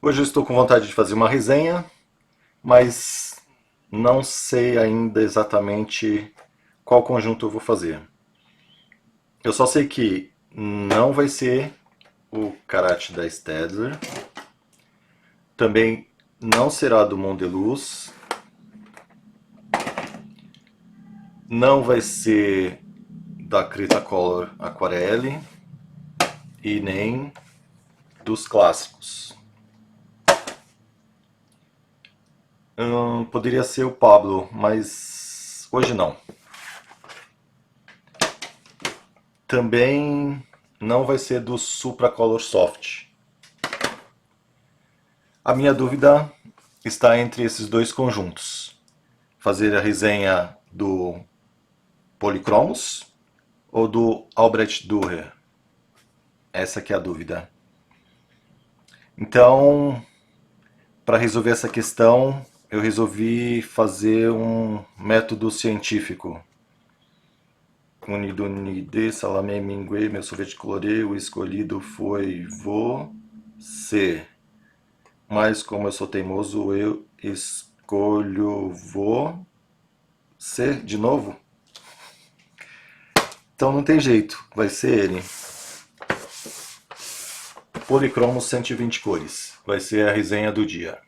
Hoje eu estou com vontade de fazer uma resenha, mas não sei ainda exatamente qual conjunto eu vou fazer. Eu só sei que não vai ser o Karate da Stadler, também não será do Mondeluz, não vai ser da Cretacolor Aquarelle e nem dos clássicos. Poderia ser o Pablo, mas hoje não. Também não vai ser do Supra Color Soft. A minha dúvida está entre esses dois conjuntos. Fazer a resenha do Polychromos ou do Albrecht Dürer? Essa que é a dúvida. Então, para resolver essa questão, eu resolvi fazer um método científico. Unidunide, salame mingue, meu sorvete colorê, o escolhido foi você. Mas como eu sou teimoso, eu escolho você de novo. Então não tem jeito, vai ser ele. Policromos 120 cores. Vai ser a resenha do dia.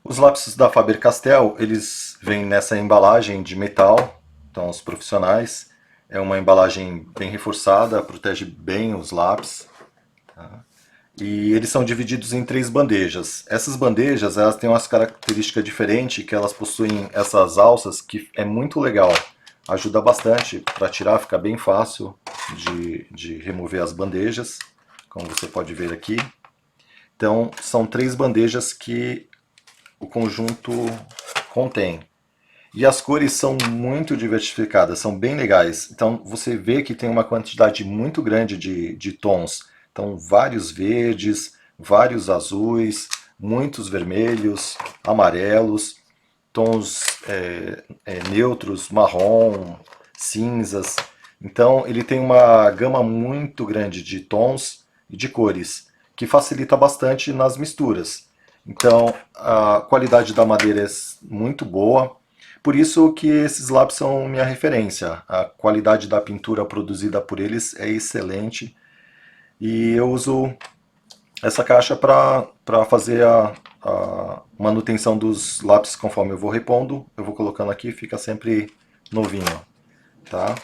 Os lápis da Faber-Castell, eles vêm nessa embalagem de metal, então os profissionais. É uma embalagem bem reforçada, protege bem os lápis. Tá? E eles são divididos em três bandejas. Essas bandejas, elas têm umas características diferentes, que elas possuem essas alças, que é muito legal. Ajuda bastante para tirar, fica bem fácil de remover as bandejas, como você pode ver aqui. Então, são três bandejas que o conjunto contém. E as cores são muito diversificadas, são bem legais. Então você vê que tem uma quantidade muito grande de tons. Então vários verdes, vários azuis, muitos vermelhos, amarelos, tons neutros, marrom, cinzas. Então ele tem uma gama muito grande de tons e de cores, que facilita bastante nas misturas. Então a qualidade da madeira é muito boa, por isso que esses lápis são minha referência. A qualidade da pintura produzida por eles é excelente e eu uso essa caixa para fazer a manutenção dos lápis conforme eu vou repondo. Eu vou colocando aqui e fica sempre novinho, tá?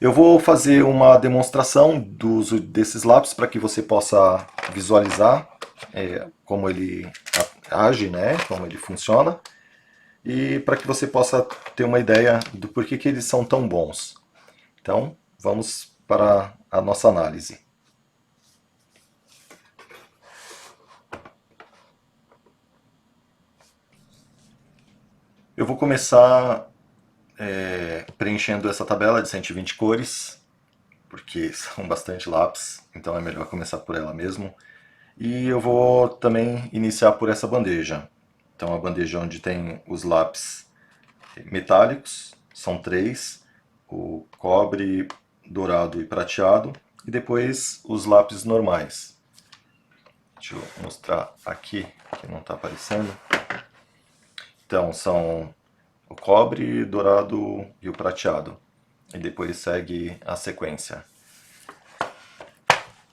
Eu vou fazer uma demonstração do uso desses lápis para que você possa visualizar como ele age, né? Como ele funciona e para que você possa ter uma ideia do porquê que eles são tão bons. Então, vamos para a nossa análise. Eu vou começar preenchendo essa tabela de 120 cores, porque são bastante lápis, então é melhor começar por ela mesmo. E eu vou também iniciar por essa bandeja. Então, a bandeja onde tem os lápis metálicos, são três, o cobre, dourado e prateado, e depois os lápis normais. Deixa eu mostrar aqui, que não está aparecendo. Então, são o cobre, dourado e o prateado. E depois segue a sequência.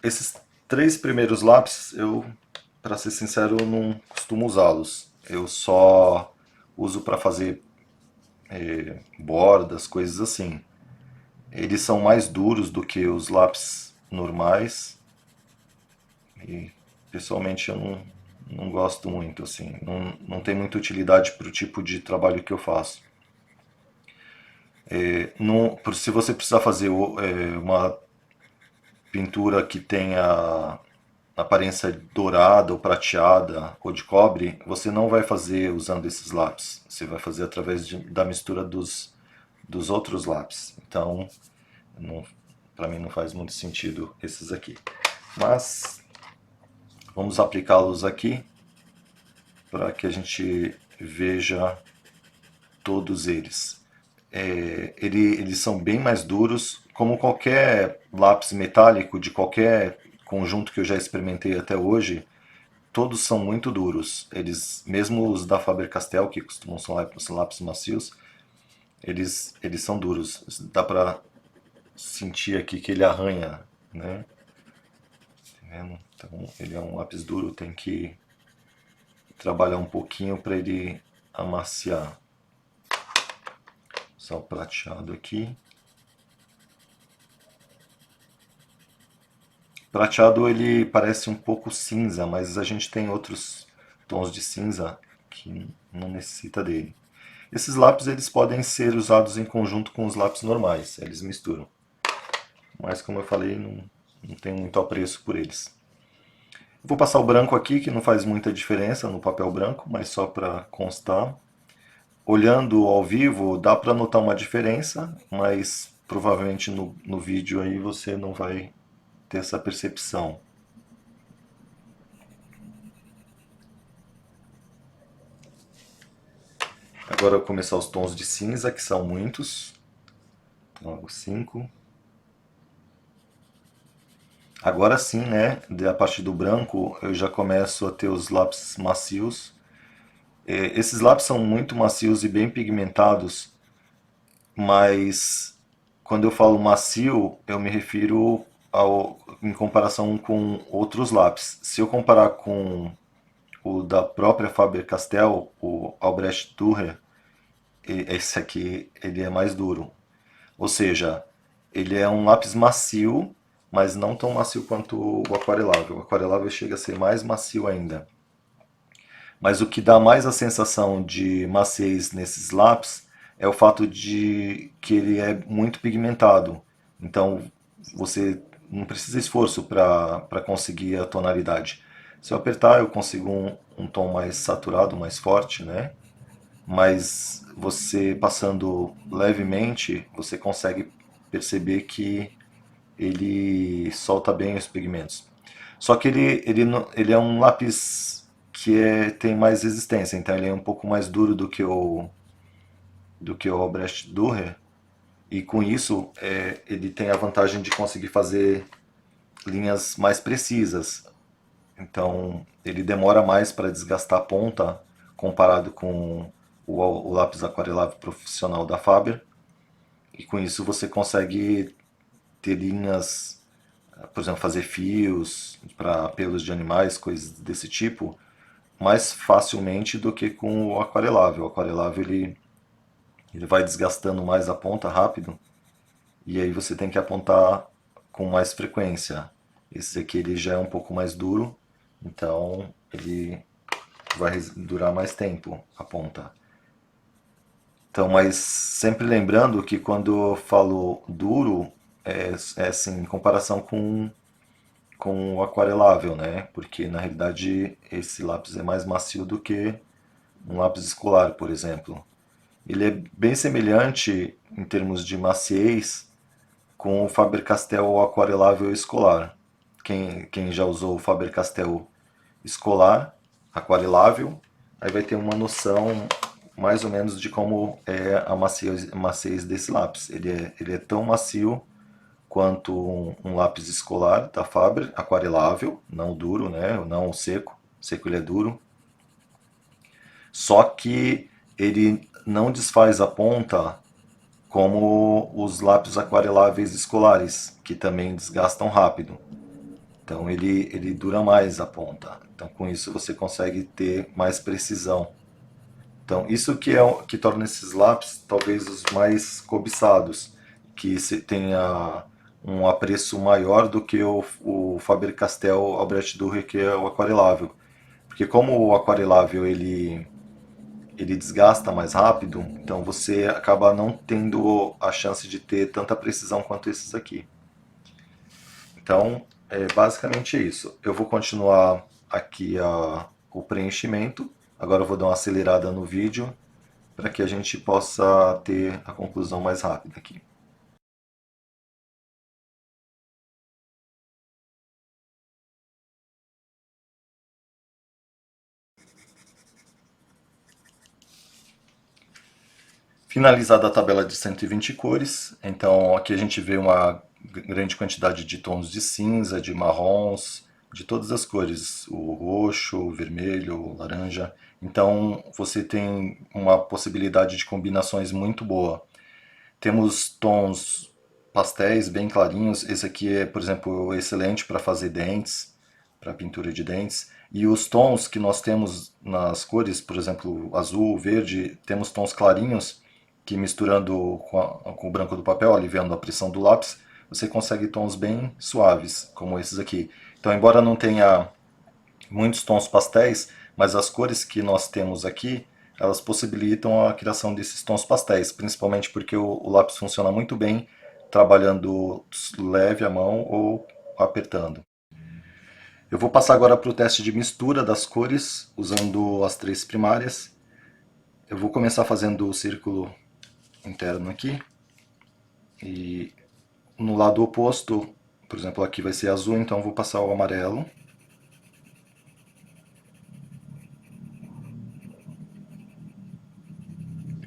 Esses três primeiros lápis, para ser sincero, eu não costumo usá-los. Eu só uso para fazer bordas, coisas assim. Eles são mais duros do que os lápis normais e pessoalmente eu não gosto muito, assim. Não tem muita utilidade para o tipo de trabalho que eu faço. Se você precisar fazer uma pintura que tenha aparência dourada ou prateada ou de cobre, você não vai fazer usando esses lápis. Você vai fazer através da mistura dos outros lápis. Então, para mim não faz muito sentido esses aqui. Mas vamos aplicá-los aqui para que a gente veja todos eles. Eles são bem mais duros, como qualquer lápis metálico de qualquer conjunto que eu já experimentei até hoje, todos são muito duros. Eles, mesmo os da Faber-Castell, que costumam ser lápis macios, eles são duros. Dá pra sentir aqui que ele arranha, né? Tá vendo? Então ele é um lápis duro, tem que trabalhar um pouquinho para ele amaciar. Só o prateado aqui. Prateado ele parece um pouco cinza, mas a gente tem outros tons de cinza que não necessita dele. Esses lápis eles podem ser usados em conjunto com os lápis normais, eles misturam. Mas como eu falei, não tenho muito apreço por eles. Vou passar o branco aqui, que não faz muita diferença no papel branco, mas só para constar. Olhando ao vivo, dá para notar uma diferença, mas provavelmente no vídeo aí você não vai ter essa percepção. Agora eu vou começar os tons de cinza, que são muitos. Então, 5. Agora sim, né? A partir do branco eu já começo a ter os lápis macios. Esses lápis são muito macios e bem pigmentados, mas quando eu falo macio, eu me refiro em comparação com outros lápis. Se eu comparar com o da própria Faber-Castell, o Albrecht Dürer, esse aqui ele é mais duro. Ou seja, ele é um lápis macio, mas não tão macio quanto o aquarelável. O aquarelável chega a ser mais macio ainda. Mas o que dá mais a sensação de maciez nesses lápis é o fato de que ele é muito pigmentado. Então você não precisa esforço para conseguir a tonalidade. Se eu apertar, eu consigo um tom mais saturado, mais forte, né? Mas você passando levemente, você consegue perceber que ele solta bem os pigmentos. Só que ele é um lápis que tem mais resistência, então ele é um pouco mais duro do que o Albrecht Dürer, e com isso ele tem a vantagem de conseguir fazer linhas mais precisas. Então ele demora mais para desgastar a ponta comparado com o lápis aquarelável profissional da Faber, e com isso você consegue ter linhas, por exemplo, fazer fios para pelos de animais, coisas desse tipo, mais facilmente do que com o aquarelável. O aquarelável ele vai desgastando mais a ponta rápido, e aí você tem que apontar com mais frequência. Esse aqui ele já é um pouco mais duro, então ele vai durar mais tempo a ponta. Então, mas sempre lembrando que quando eu falo duro, é assim, em comparação com o aquarelável, né? Porque na realidade esse lápis é mais macio do que um lápis escolar, por exemplo. Ele é bem semelhante em termos de maciez com o Faber-Castell aquarelável escolar. Quem já usou o Faber-Castell escolar, aquarelável, aí vai ter uma noção mais ou menos de como é a maciez desse lápis. Ele é tão macio quanto um lápis escolar da Faber, aquarelável, não duro, né? Não seco. Seco ele é duro. Só que ele não desfaz a ponta como os lápis aquareláveis escolares, que também desgastam rápido. Então ele dura mais a ponta. Então com isso você consegue ter mais precisão. Então isso que torna esses lápis talvez os mais cobiçados, que se tenha um apreço maior do que o Faber-Castell Albrecht Dürer, que é o aquarelável. Porque como o aquarelável ele desgasta mais rápido, então você acaba não tendo a chance de ter tanta precisão quanto esses aqui. Então, é basicamente isso. Eu vou continuar aqui o preenchimento. Agora eu vou dar uma acelerada no vídeo para que a gente possa ter a conclusão mais rápida aqui. Finalizada a tabela de 120 cores, então aqui a gente vê uma grande quantidade de tons de cinza, de marrons, de todas as cores, o roxo, o vermelho, o laranja. Então você tem uma possibilidade de combinações muito boa. Temos tons pastéis bem clarinhos. Esse aqui é, por exemplo, excelente para fazer dentes, para pintura de dentes. E os tons que nós temos nas cores, por exemplo, azul, verde, temos tons clarinhos que misturando com o branco do papel, aliviando a pressão do lápis, você consegue tons bem suaves, como esses aqui. Então, embora não tenha muitos tons pastéis, mas as cores que nós temos aqui, elas possibilitam a criação desses tons pastéis, principalmente porque o lápis funciona muito bem trabalhando leve à mão ou apertando. Eu vou passar agora para o teste de mistura das cores, usando as três primárias. Eu vou começar fazendo o círculo interno aqui, e no lado oposto, por exemplo, aqui vai ser azul, então eu vou passar o amarelo.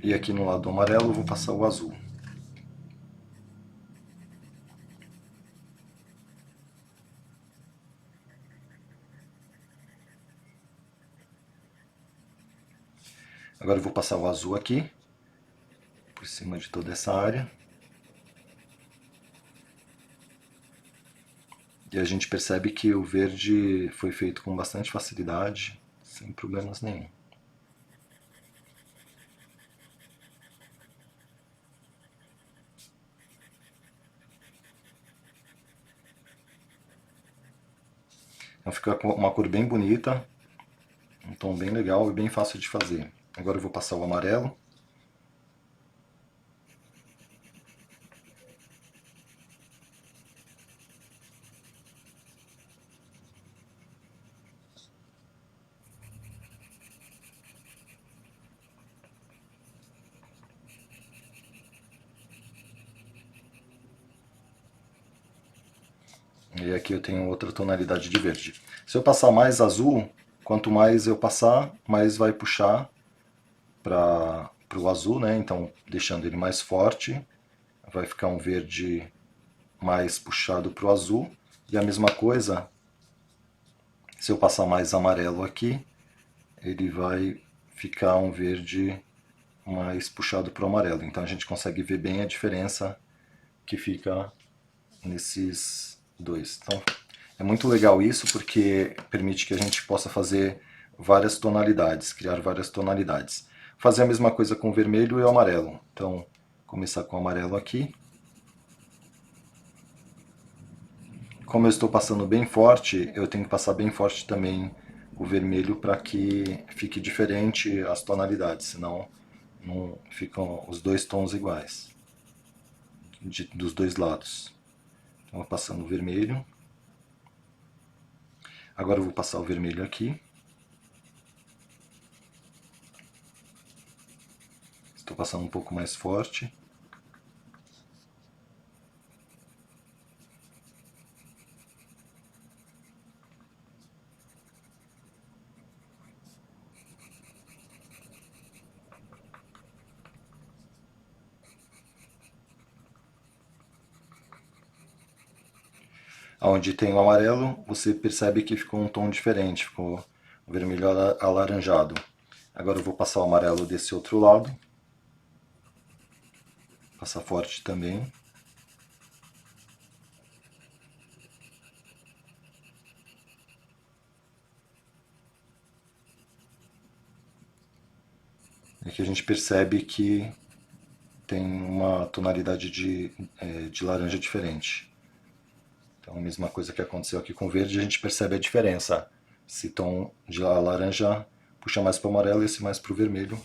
E aqui no lado amarelo eu vou passar o azul. Agora eu vou passar o azul aqui, por cima de toda essa área. E a gente percebe que o verde foi feito com bastante facilidade, sem problemas nenhum. Então fica uma cor bem bonita, um tom bem legal e bem fácil de fazer. Agora eu vou passar o amarelo. E aqui eu tenho outra tonalidade de verde. Se eu passar mais azul, quanto mais eu passar, mais vai puxar para o azul, né? Então, deixando ele mais forte, vai ficar um verde mais puxado para o azul. E a mesma coisa, se eu passar mais amarelo aqui, ele vai ficar um verde mais puxado para o amarelo. Então a gente consegue ver bem a diferença que fica nesses dois. Então é muito legal isso porque permite que a gente possa fazer várias tonalidades, criar várias tonalidades. Fazer a mesma coisa com o vermelho e o amarelo. Então, começar com o amarelo aqui. Como eu estou passando bem forte, eu tenho que passar bem forte também o vermelho para que fique diferente as tonalidades, senão não ficam os dois tons iguais dos dois lados. Então, vou passando o vermelho. Agora eu vou passar o vermelho aqui. Estou passando um pouco mais forte. Onde tem o amarelo, você percebe que ficou um tom diferente, ficou vermelho alaranjado. Agora eu vou passar o amarelo desse outro lado. Passar forte também. E aqui a gente percebe que tem uma tonalidade de laranja diferente. Então, a mesma coisa que aconteceu aqui com o verde, a gente percebe a diferença. Esse tom de laranja puxa mais para o amarelo e esse mais para o vermelho,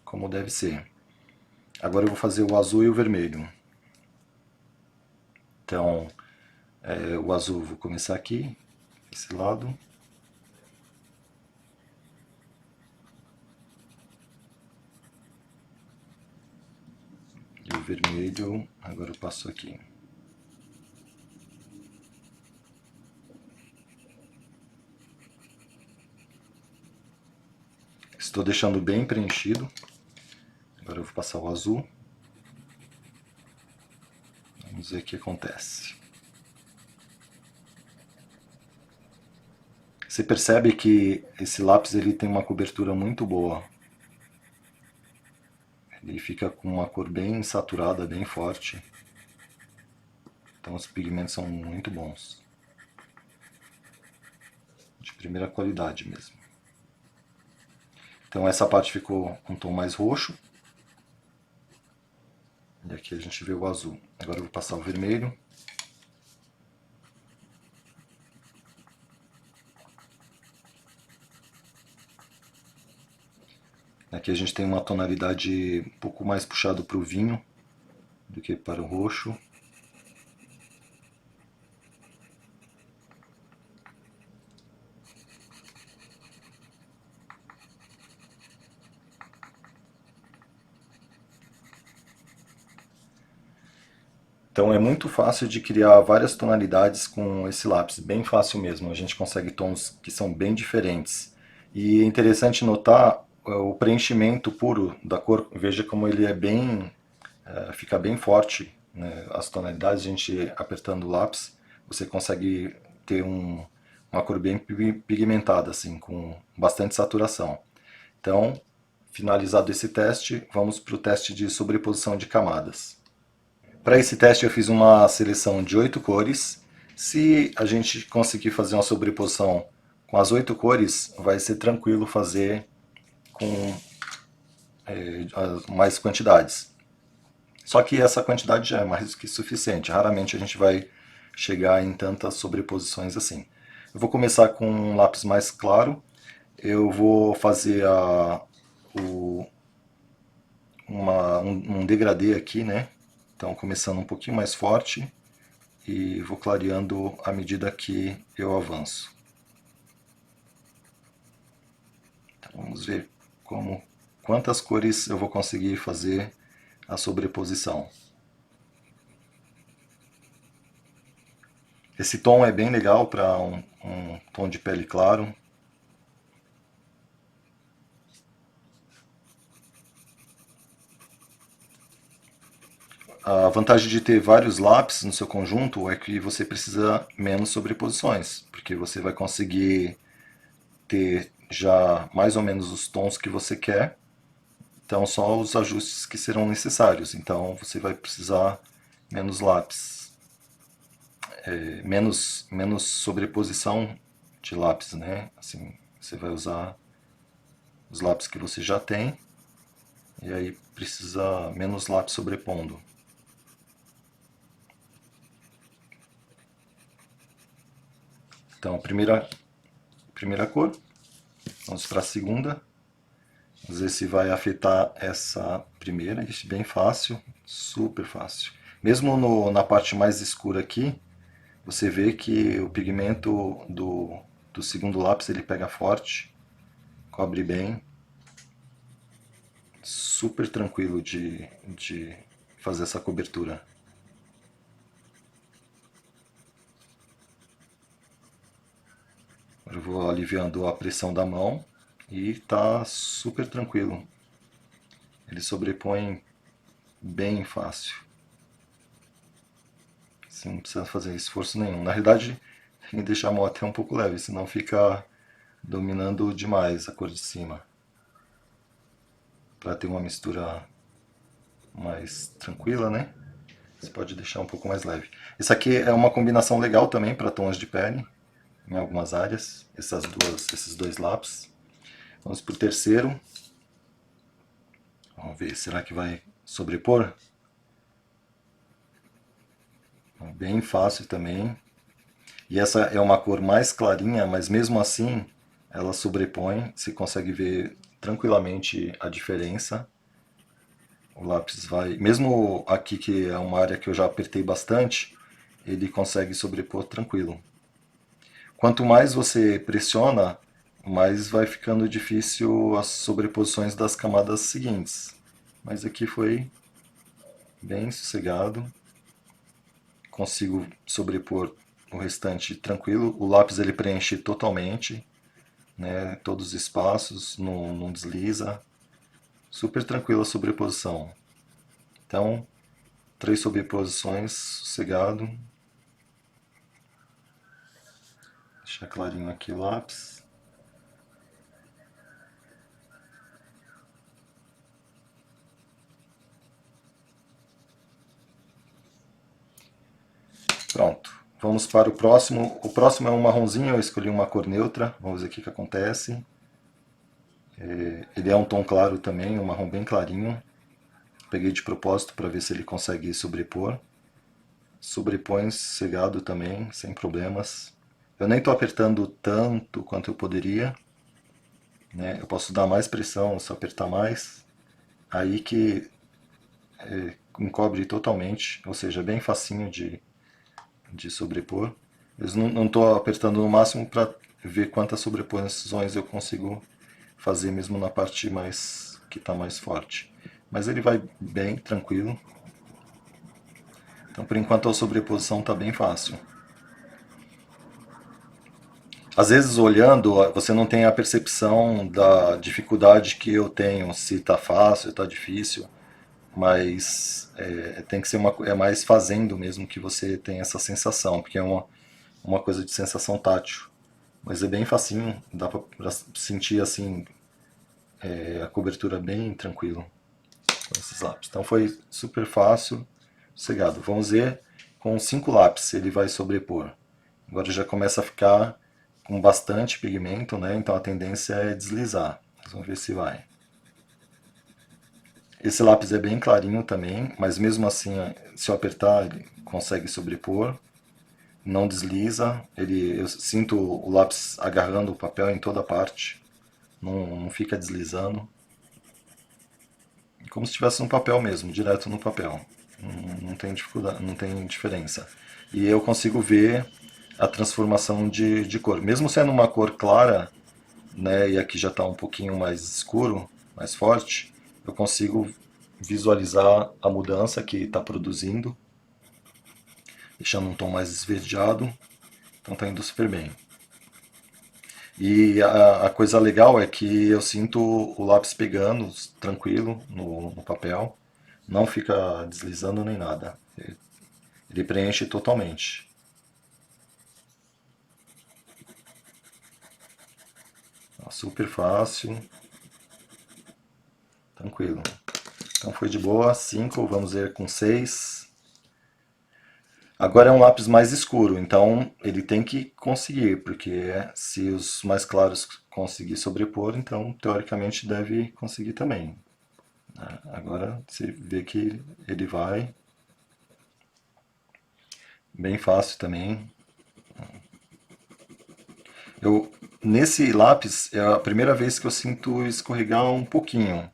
como deve ser. Agora eu vou fazer o azul e o vermelho. Então, o azul vou começar aqui, esse lado. E o vermelho, agora eu passo aqui. Estou deixando bem preenchido. Agora eu vou passar o azul. Vamos ver o que acontece. Você percebe que esse lápis ele tem uma cobertura muito boa. Ele fica com uma cor bem saturada, bem forte. Então os pigmentos são muito bons. De primeira qualidade mesmo. Então essa parte ficou com um tom mais roxo. E aqui a gente vê o azul. Agora eu vou passar o vermelho. Aqui a gente tem uma tonalidade um pouco mais puxado para o vinho do que para o roxo. Então é muito fácil de criar várias tonalidades com esse lápis, bem fácil mesmo. A gente consegue tons que são bem diferentes. E é interessante notar o preenchimento puro da cor. Veja como ele é bem, fica bem forte, né? As tonalidades, a gente apertando o lápis, você consegue ter uma cor bem pigmentada, assim, com bastante saturação. Então, finalizado esse teste, vamos para o teste de sobreposição de camadas. Para esse teste eu fiz uma seleção de 8 cores. Se a gente conseguir fazer uma sobreposição com as 8 cores, vai ser tranquilo fazer com mais quantidades. Só que essa quantidade já é mais do que suficiente. Raramente a gente vai chegar em tantas sobreposições assim. Eu vou começar com um lápis mais claro. Eu vou fazer um degradê aqui, né? Então, começando um pouquinho mais forte e vou clareando à medida que eu avanço. Então, vamos ver quantas cores eu vou conseguir fazer a sobreposição. Esse tom é bem legal para um tom de pele claro. A vantagem de ter vários lápis no seu conjunto é que você precisa menos sobreposições, porque você vai conseguir ter já mais ou menos os tons que você quer, então só os ajustes que serão necessários. Então você vai precisar menos lápis, menos sobreposição de lápis, né? Assim, você vai usar os lápis que você já tem e aí precisa menos lápis sobrepondo. Então, primeira cor, vamos para a segunda. Vamos ver se vai afetar essa primeira. Isso é bem fácil, super fácil. Mesmo na parte mais escura aqui, você vê que o pigmento do segundo lápis ele pega forte, cobre bem. Super tranquilo de fazer essa cobertura. Agora eu vou aliviando a pressão da mão e tá super tranquilo. Ele sobrepõe bem fácil. Você não precisa fazer esforço nenhum. Na realidade, tem que deixar a mão até um pouco leve, senão fica dominando demais a cor de cima. Para ter uma mistura mais tranquila, né? Você pode deixar um pouco mais leve. Isso aqui é uma combinação legal também para tons de pele, em algumas áreas, esses dois lápis. Vamos para o terceiro. Vamos ver, será que vai sobrepor? Bem fácil também. E essa é uma cor mais clarinha, mas mesmo assim ela sobrepõe. Você consegue ver tranquilamente a diferença. O lápis vai, mesmo aqui que é uma área que eu já apertei bastante, ele consegue sobrepor tranquilo. Quanto mais você pressiona, mais vai ficando difícil as sobreposições das camadas seguintes. Mas aqui foi bem sossegado. Consigo sobrepor o restante tranquilo. O lápis ele preenche totalmente, né, todos os espaços, não desliza. Super tranquila a sobreposição. Então, 3 sobreposições, sossegado. Deixar clarinho aqui o lápis. Pronto. Vamos para o próximo. O próximo é um marronzinho, eu escolhi uma cor neutra. Vamos ver o que que acontece. Ele é um tom claro também, um marrom bem clarinho. Peguei de propósito para ver se ele consegue sobrepor. Sobrepõe sossegado também, sem problemas. Eu nem estou apertando tanto quanto eu poderia, né? Eu posso dar mais pressão se eu apertar mais. Aí que encobre totalmente, ou seja, bem facinho de sobrepor. Eu não estou apertando no máximo para ver quantas sobreposições eu consigo fazer mesmo na parte mais que está mais forte. Mas ele vai bem tranquilo. Então por enquanto a sobreposição está bem fácil. Às vezes olhando você não tem a percepção da dificuldade que eu tenho, se está fácil, se está difícil, mas tem que ser é mais fazendo mesmo que você tem essa sensação, porque é uma coisa de sensação tátil. Mas é bem facinho, dá para sentir assim a cobertura bem tranquilo com esses lápis. Então foi super fácil, sossegado. Vamos ver com 5 lápis ele vai sobrepor. Agora já começa a ficar com bastante pigmento, né? Então a tendência é deslizar. Vamos ver se vai. Esse lápis é bem clarinho também, mas mesmo assim, se eu apertar, ele consegue sobrepor. Não desliza, eu sinto o lápis agarrando o papel em toda parte, não fica deslizando. Como se estivesse no papel mesmo, direto no papel. Não tem dificuldade, não tem diferença. E eu consigo ver a transformação de cor. Mesmo sendo uma cor clara, né, e aqui já está um pouquinho mais escuro, mais forte, eu consigo visualizar a mudança que está produzindo, deixando um tom mais esverdeado. Então está indo super bem. E a coisa legal é que eu sinto o lápis pegando tranquilo no papel, não fica deslizando nem nada. Ele preenche totalmente. Super fácil, tranquilo. Então foi de boa, 5, vamos ver com 6. Agora é um lápis mais escuro, então ele tem que conseguir, porque se os mais claros conseguir sobrepor, então teoricamente deve conseguir também. Agora você vê que ele vai bem fácil também. Nesse lápis é a primeira vez que eu sinto escorregar um pouquinho.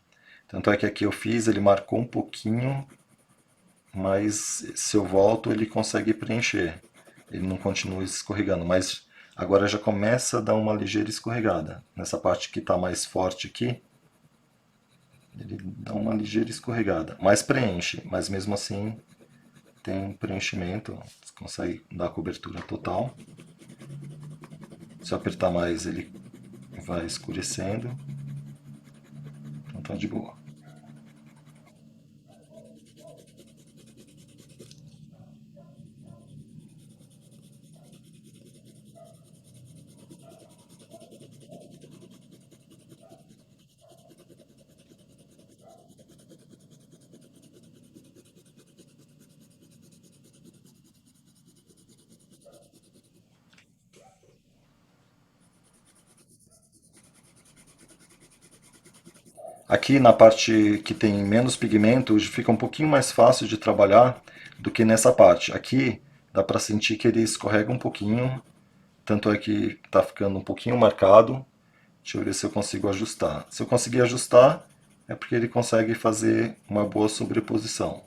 Tanto é que aqui eu fiz, ele marcou um pouquinho, mas se eu volto ele consegue preencher. Ele não continua escorregando, mas agora já começa a dar uma ligeira escorregada. Nessa parte que está mais forte aqui, ele dá uma ligeira escorregada. Mas preenche, mas mesmo assim tem um preenchimento, você consegue dar a cobertura total. Se eu apertar mais ele vai escurecendo. Então tá de boa. Aqui na parte que tem menos pigmento fica um pouquinho mais fácil de trabalhar do que nessa parte. Aqui dá para sentir que ele escorrega um pouquinho, tanto é que está ficando um pouquinho marcado. Deixa eu ver se eu consigo ajustar. Se eu conseguir ajustar, é porque ele consegue fazer uma boa sobreposição.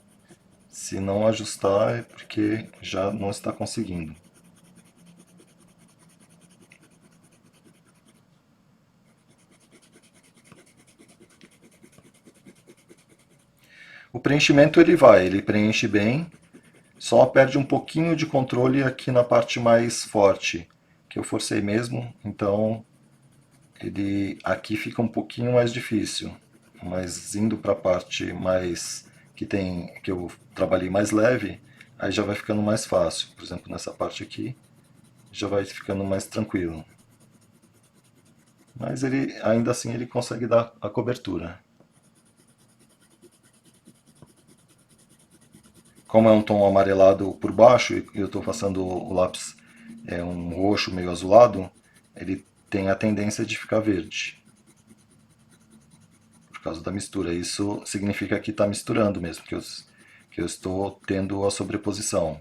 Se não ajustar, é porque já não está conseguindo. O preenchimento ele preenche bem, só perde um pouquinho de controle aqui na parte mais forte, que eu forcei mesmo, então ele aqui fica um pouquinho mais difícil, mas indo para a parte mais que eu trabalhei mais leve, aí já vai ficando mais fácil. Por exemplo, nessa parte aqui, já vai ficando mais tranquilo. Mas ele, ainda assim, ele consegue dar a cobertura. Como é um tom amarelado por baixo e eu estou passando o lápis um roxo meio azulado, ele tem a tendência de ficar verde por causa da mistura. Isso significa que está misturando mesmo, que eu estou tendo a sobreposição.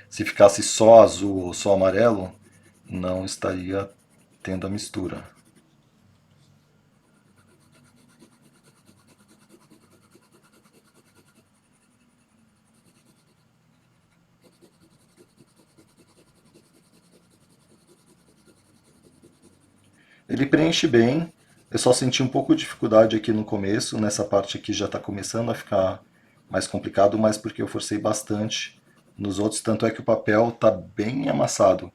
Se ficasse só azul ou só amarelo, não estaria tendo a mistura. Ele preenche bem, eu só senti um pouco de dificuldade aqui no começo, nessa parte aqui já está começando a ficar mais complicado, mas porque eu forcei bastante nos outros, tanto é que o papel está bem amassado.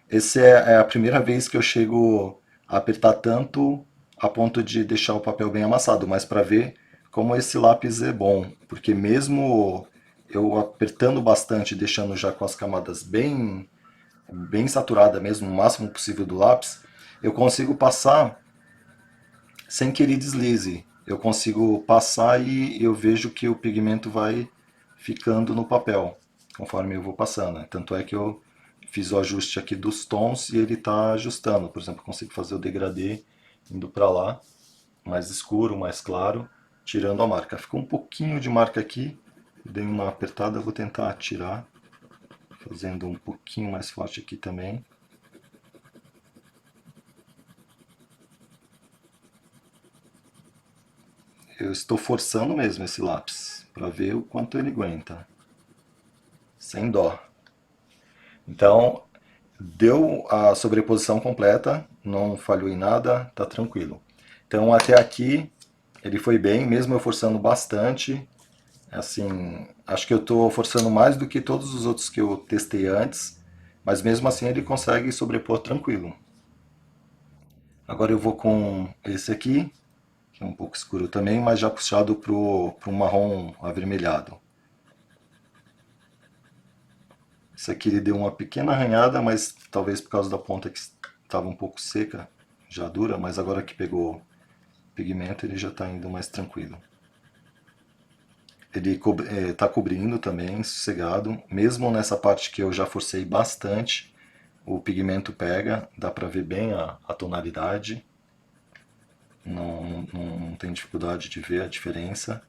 Essa é a primeira vez que eu chego a apertar tanto a ponto de deixar o papel bem amassado, mas para ver como esse lápis é bom, porque mesmo eu apertando bastante, deixando já com as camadas bem saturada mesmo, o máximo possível do lápis, eu consigo passar sem que ele deslize. Eu consigo passar e eu vejo que o pigmento vai ficando no papel conforme eu vou passando. Tanto é que eu fiz o ajuste aqui dos tons e ele está ajustando. Por exemplo, eu consigo fazer o degradê indo para lá, mais escuro, mais claro, tirando a marca. Ficou um pouquinho de marca aqui, dei uma apertada, vou tentar tirar, fazendo um pouquinho mais forte aqui também. Eu estou forçando mesmo esse lápis para ver o quanto ele aguenta, sem dó. Então, deu a sobreposição completa, não falhou em nada, tá tranquilo. Então, até aqui ele foi bem, mesmo eu forçando bastante. Assim, acho que eu estou forçando mais do que todos os outros que eu testei antes, mas mesmo assim ele consegue sobrepor tranquilo. Agora eu vou com esse aqui, que é um pouco escuro também, mas já puxado para o marrom avermelhado. Esse aqui ele deu uma pequena arranhada, mas talvez por causa da ponta que estava um pouco seca, já dura, mas agora que pegou pigmento ele já está indo mais tranquilo. Ele está cobrindo também, sossegado, mesmo nessa parte que eu já forcei bastante, o pigmento pega, dá para ver bem a tonalidade, não tem dificuldade de ver a diferença.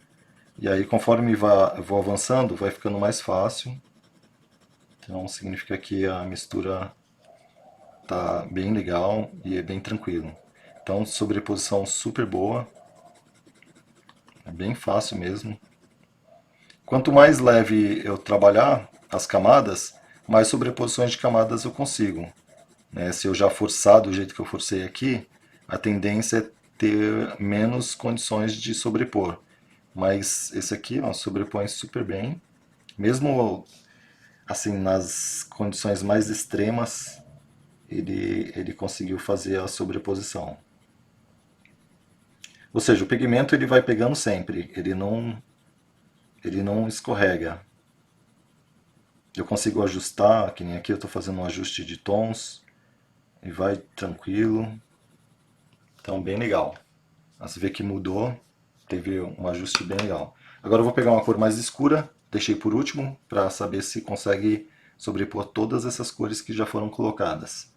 E aí conforme eu vou avançando, vai ficando mais fácil, então significa que a mistura tá bem legal e é bem tranquilo. Então, sobreposição super boa, é bem fácil mesmo. Quanto mais leve eu trabalhar as camadas, mais sobreposições de camadas eu consigo. Né? Se eu já forçar do jeito que eu forcei aqui, a tendência é ter menos condições de sobrepor. Mas esse aqui ó, sobrepõe super bem, mesmo assim nas condições mais extremas, ele conseguiu fazer a sobreposição. Ou seja, o pigmento ele vai pegando sempre, ele não escorrega. Eu consigo ajustar, que nem aqui eu estou fazendo um ajuste de tons e vai tranquilo. Então, bem legal. Você vê que mudou, teve um ajuste bem legal. Agora eu vou pegar uma cor mais escura, deixei por último, para saber se consegue sobrepor todas essas cores que já foram colocadas.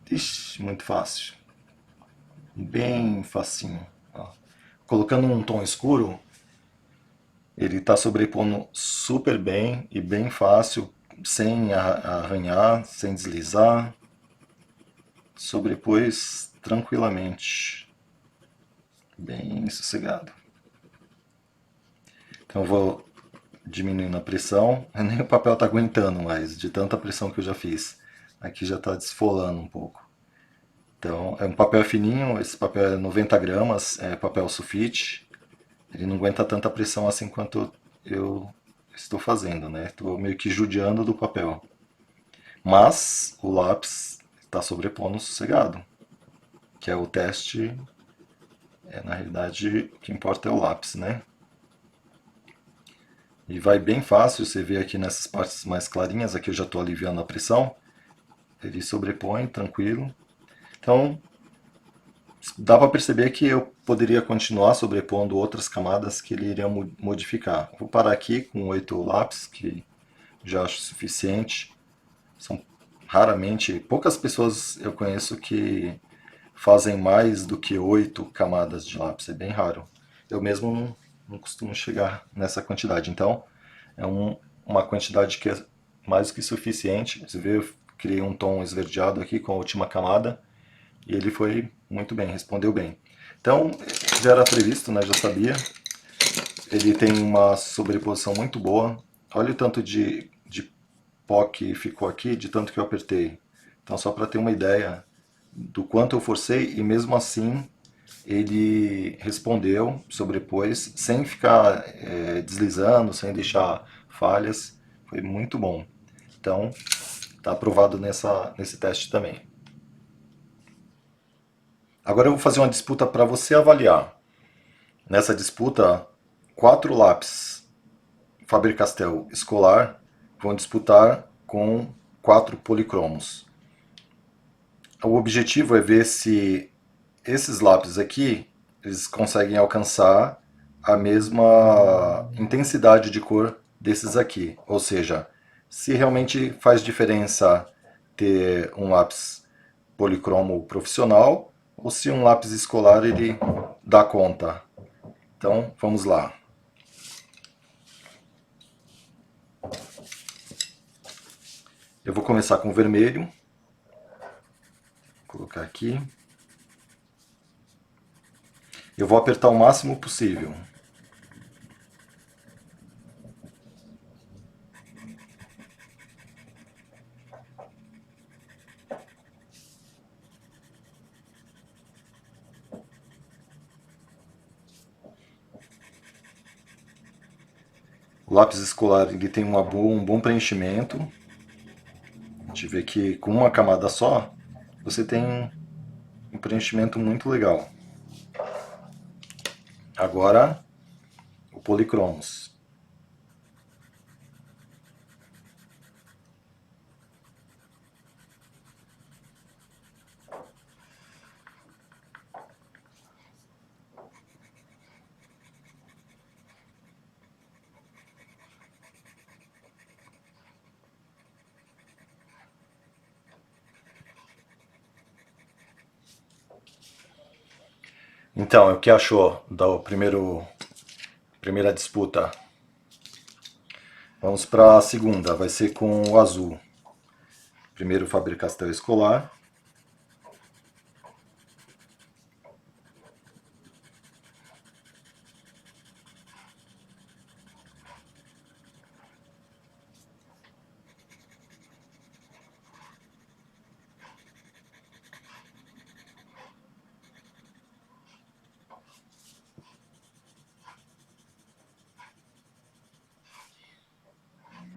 Ixi, muito fácil. Bem facinho. Ó. Colocando um tom escuro, ele está sobrepondo super bem e bem fácil, sem arranhar, sem deslizar. Sobrepôs tranquilamente. Bem sossegado. Então eu vou diminuindo a pressão. Nem o papel está aguentando mais, de tanta pressão que eu já fiz. Aqui já está desfolando um pouco. Então é um papel fininho, esse papel é 90 gramas, é papel sulfite. Ele não aguenta tanta pressão assim quanto eu estou fazendo, né? Estou meio que judiando do papel. Mas o lápis está sobrepondo sossegado, que é o teste Na realidade, o que importa é o lápis, né? E vai bem fácil, você vê aqui nessas partes mais clarinhas, aqui eu já estou aliviando a pressão. Ele sobrepõe, tranquilo. Então, dá para perceber que eu poderia continuar sobrepondo outras camadas que ele iria modificar. Vou parar aqui com 8 lápis, que já acho suficiente. São raramente, poucas pessoas eu conheço que fazem mais do que 8 camadas de lápis, é bem raro. Eu mesmo não costumo chegar nessa quantidade, então é uma quantidade que é mais do que suficiente. Você vê, eu criei um tom esverdeado aqui com a última camada e ele foi muito bem, respondeu bem. Então, já era previsto, né, já sabia. Ele tem uma sobreposição muito boa. Olha o tanto de pó que ficou aqui, de tanto que eu apertei. Então, só para ter uma ideia do quanto eu forcei, e mesmo assim ele respondeu, sobrepôs, sem ficar deslizando, sem deixar falhas. Foi muito bom. Então, está aprovado nesse teste também. Agora eu vou fazer uma disputa para você avaliar. Nessa disputa, 4 lápis Faber-Castell escolar vão disputar com 4 policromos. O objetivo é ver se esses lápis aqui eles conseguem alcançar a mesma intensidade de cor desses aqui. Ou seja, se realmente faz diferença ter um lápis policromo profissional ou se um lápis escolar ele dá conta. Então, vamos lá. Eu vou começar com o vermelho. Vou colocar aqui. Eu vou apertar o máximo possível. O lápis escolar ele tem um bom preenchimento. A gente vê que com uma camada só, você tem um preenchimento muito legal. Agora, o policromos. Então, o que achou da primeira disputa? Vamos para a segunda, vai ser com o azul. Primeiro Faber-Castell escolar.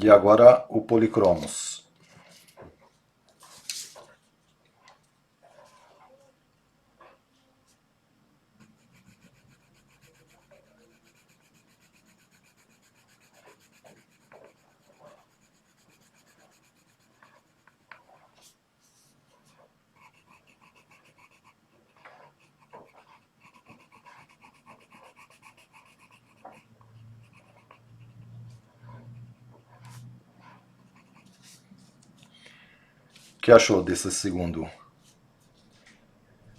E agora o policromos. O que achou desse segundo?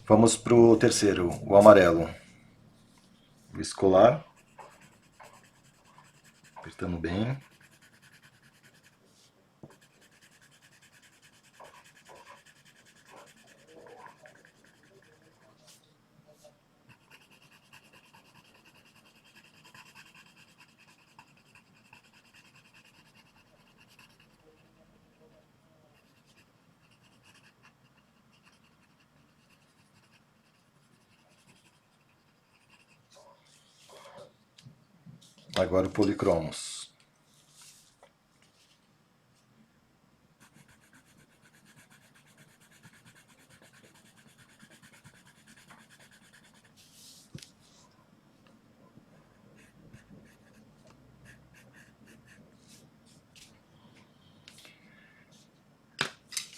Vamos para o terceiro, o amarelo. O escolar. Apertando bem. Agora o policromos.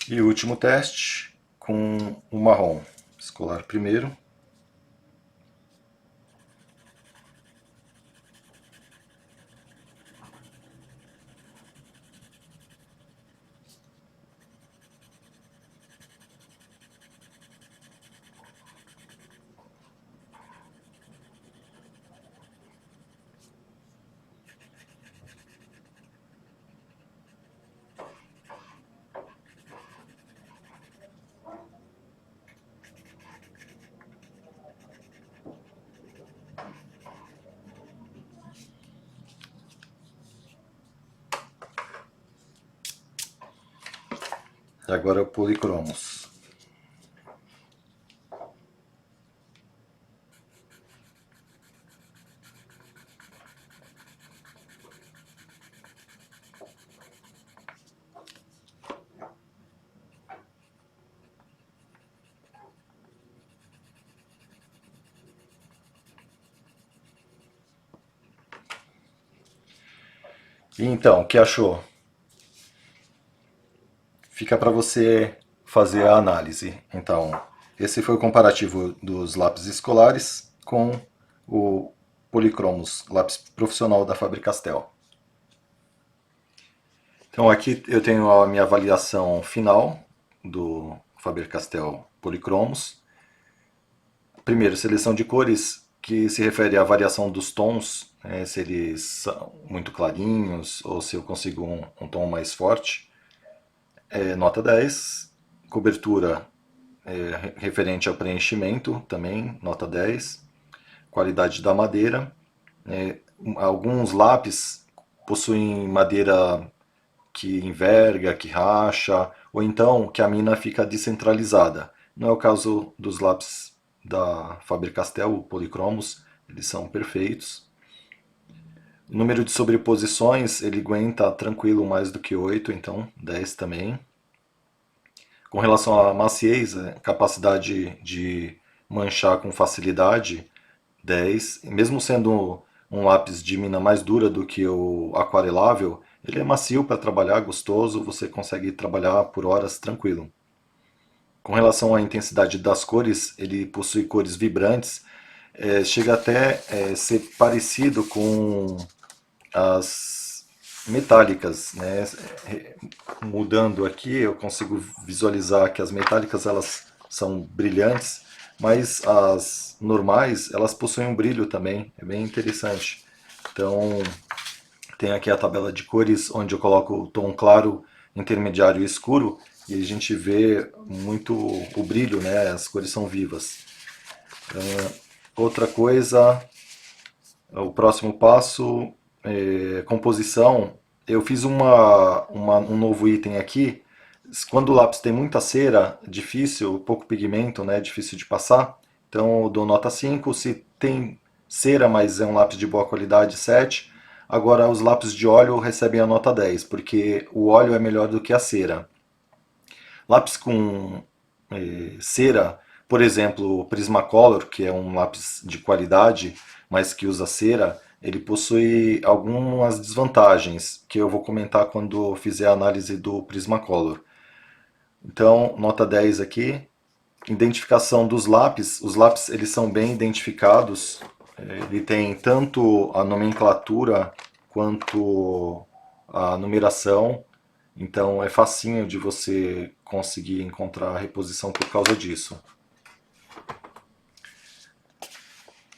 E o último teste com o marrom escolar primeiro. E agora o Policromos. E então, o que achou? Fica para você fazer a análise. Então, esse foi o comparativo dos lápis escolares com o Policromos, lápis profissional da Faber-Castell. Então aqui eu tenho a minha avaliação final do Faber-Castell Policromos. Primeiro, seleção de cores, que se refere à variação dos tons, se eles são muito clarinhos ou se eu consigo um tom mais forte. Nota 10. Cobertura referente ao preenchimento também, nota 10. Qualidade da madeira. Alguns lápis possuem madeira que enverga, que racha, ou então que a mina fica descentralizada. Não é o caso dos lápis da Faber-Castell, o Policromos, eles são perfeitos. O número de sobreposições, ele aguenta tranquilo mais do que 8, então 10 também. Com relação à maciez, capacidade de manchar com facilidade, 10. Mesmo sendo um lápis de mina mais dura do que o aquarelável, ele é macio para trabalhar, gostoso, você consegue trabalhar por horas tranquilo. Com relação à intensidade das cores, ele possui cores vibrantes, chega até ser parecido com as metálicas, né? Mudando aqui, eu consigo visualizar que as metálicas elas são brilhantes, mas as normais elas possuem um brilho também, é bem interessante. Então tem aqui a tabela de cores onde eu coloco o tom claro, intermediário e escuro e a gente vê muito o brilho, né? As cores são vivas. Outra coisa, o próximo passo, composição. Eu fiz um novo item aqui. Quando o lápis tem muita cera, difícil, pouco pigmento, né, difícil de passar. Então eu dou nota 5. Se tem cera, mas é um lápis de boa qualidade, 7. Agora os lápis de óleo recebem a nota 10, porque o óleo é melhor do que a cera. Lápis com cera, por exemplo, o Prismacolor, que é um lápis de qualidade, mas que usa cera, ele possui algumas desvantagens, que eu vou comentar quando eu fizer a análise do Prismacolor. Então, nota 10 aqui. Identificação dos lápis. Os lápis eles são bem identificados. Ele tem tanto a nomenclatura quanto a numeração. Então é facinho de você conseguir encontrar a reposição por causa disso.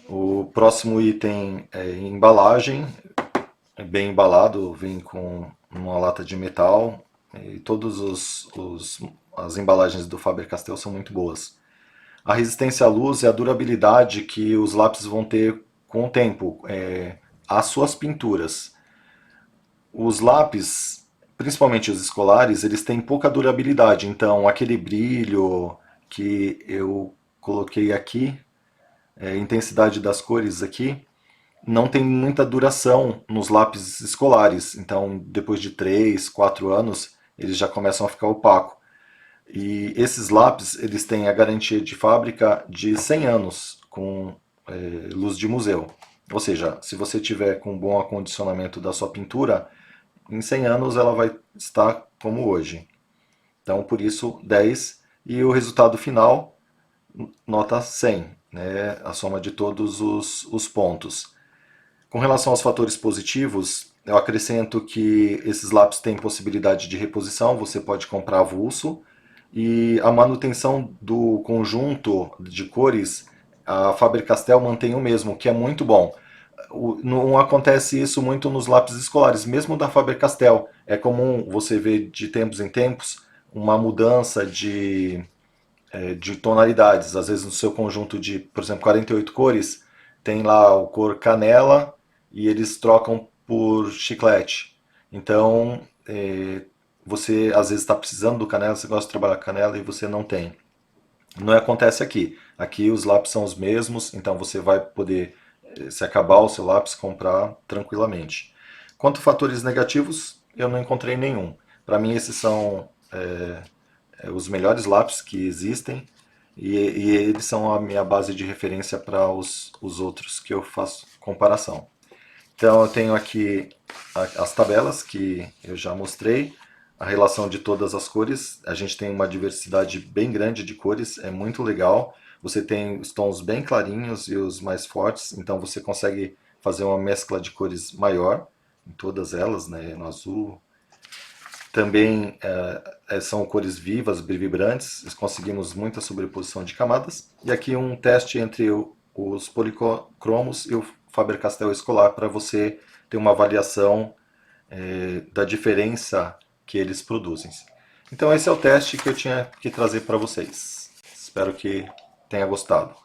O próximo item é embalagem. É bem embalado, vem com uma lata de metal. E todas as embalagens do Faber-Castell são muito boas. A resistência à luz e a durabilidade que os lápis vão ter com o tempo, as suas pinturas. Os lápis, principalmente os escolares, eles têm pouca durabilidade, então aquele brilho que eu coloquei aqui, a intensidade das cores aqui, não tem muita duração nos lápis escolares. Então, depois de 3, 4 anos, eles já começam a ficar opaco. E esses lápis, eles têm a garantia de fábrica de 100 anos com luz de museu. Ou seja, se você tiver com bom acondicionamento da sua pintura, em 100 anos ela vai estar como hoje. Então, por isso, 10. E o resultado final, nota 100, né? A soma de todos os pontos. Com relação aos fatores positivos, eu acrescento que esses lápis têm possibilidade de reposição, você pode comprar avulso, e a manutenção do conjunto de cores, a Faber-Castell mantém o mesmo, que é muito bom. Não acontece isso muito nos lápis escolares, mesmo da Faber-Castell. É comum você ver de tempos em tempos uma mudança de tonalidades. Às vezes no seu conjunto de, por exemplo, 48 cores, tem lá o cor canela e eles trocam por chiclete. Então, você às vezes está precisando do canela, você gosta de trabalhar com canela e você não tem. Não acontece aqui. Aqui os lápis são os mesmos, então você vai poder, se acabar o seu lápis, comprar tranquilamente. Quanto a fatores negativos, eu não encontrei nenhum. Para mim, esses são os melhores lápis que existem e eles são a minha base de referência para os outros que eu faço comparação. Então eu tenho aqui as tabelas que eu já mostrei, a relação de todas as cores. A gente tem uma diversidade bem grande de cores, é muito legal. Você tem os tons bem clarinhos e os mais fortes, então você consegue fazer uma mescla de cores maior em todas elas, né? No azul. Também são cores vivas, vibrantes, conseguimos muita sobreposição de camadas. E aqui um teste entre os policromos e o Faber-Castell escolar para você ter uma avaliação da diferença que eles produzem. Então esse é o teste que eu tinha que trazer para vocês. Espero que tenha gostado.